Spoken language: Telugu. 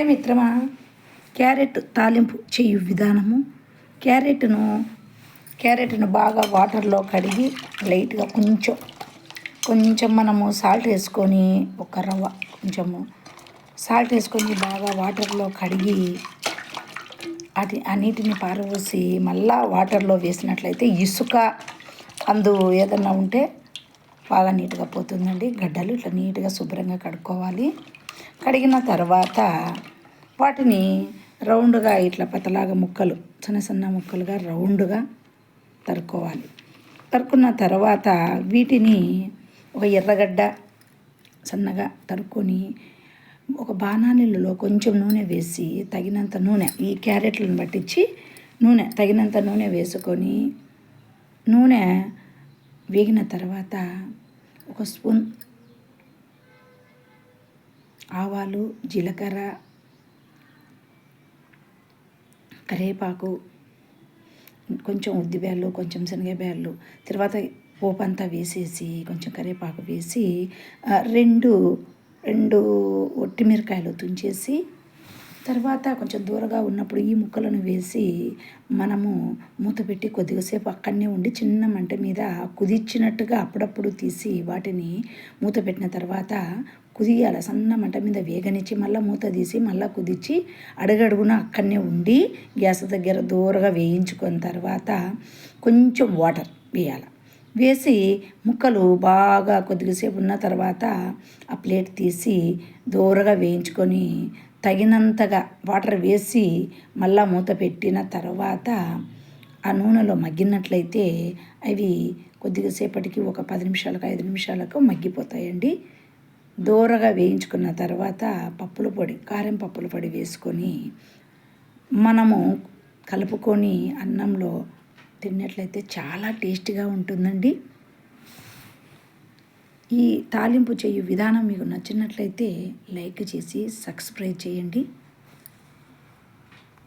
హాయ్ మిత్రమా, క్యారెట్ తాలింపు చేయు విధానము. క్యారెట్ను బాగా వాటర్లో కడిగి లైట్గా కొంచెం మనము సాల్ట్ వేసుకొని ఒక రవ్వ కొంచెము సాల్ట్ వేసుకొని బాగా వాటర్లో కడిగి అన్నిటిని పారబోసి మళ్ళా వాటర్లో వేసినట్లయితే ఇసుక ఏదన్నా ఉంటే బాగా నీట్గా పోతుందండి. గడ్డలు ఇట్లా నీట్గా శుభ్రంగా కడుక్కోవాలి. కడిగిన తర్వాత వాటిని రౌండ్గా ఇట్లా పతలాగా ముక్కలు చిన్న ముక్కలుగా రౌండ్గా తరుక్కోవాలి. తరుక్కున్న తర్వాత వీటిని ఒక ఎర్రగడ్డ సన్నగా తరుక్కొని ఒక బాణాలిలో కొంచెం నూనె వేసి తగినంత నూనె, ఈ క్యారెట్లను పట్టించి తగినంత నూనె వేసుకొని నూనె వేగిన తర్వాత ఒక స్పూన్ ఆవాలు, జీలకర్ర, కరివేపాకు, కొంచెం ఉద్దిబ్యాళ్ళు, కొంచెం శనగబ్యాళ్ళు, తర్వాత పోపు అంతా వేసేసి కొంచెం కరివేపాకు వేసి రెండు ఒట్టిమిరకాయలు తుంచేసి తర్వాత కొంచెం దూరగా ఉన్నప్పుడు ఈ ముక్కలను వేసి మనము మూత పెట్టి కొద్దిసేపు అక్కడనే ఉండి చిన్న మంట మీద కుదిర్చినట్టుగా అప్పుడప్పుడు తీసి వాటిని మూత పెట్టిన తర్వాత కుదియాలి. సన్న మంట మీద వేగనిచ్చి మళ్ళీ మూత తీసి మళ్ళీ కుదిర్చి అడుగడుగున అక్కడనే ఉండి గ్యాస్ దగ్గర దూరగా వేయించుకున్న తర్వాత కొంచెం వాటర్ వేయాలి. వేసి ముక్కలు బాగా కొద్దిసేపు ఉన్న తర్వాత ఆ ప్లేట్ తీసి దూరగా వేయించుకొని తగినంతగా వాటర్ వేసి మళ్ళా మూత పెట్టిన తర్వాత ఆ నూనెలో మగ్గినట్లయితే అవి కొద్దిసేపటికి ఒక 10 నిమిషాలకు 5 నిమిషాలకు మగ్గిపోతాయండి. దూరగా వేయించుకున్న తర్వాత కారం పప్పుల పొడి వేసుకొని మనము కలుపుకొని అన్నంలో తిన్నట్లయితే చాలా టేస్టీగా ఉంటుందండి. ఈ తాలింపు చేయు విధానం మీకు నచ్చినట్లయితే లైక్ చేసి సబ్స్క్రైబ్ చేయండి.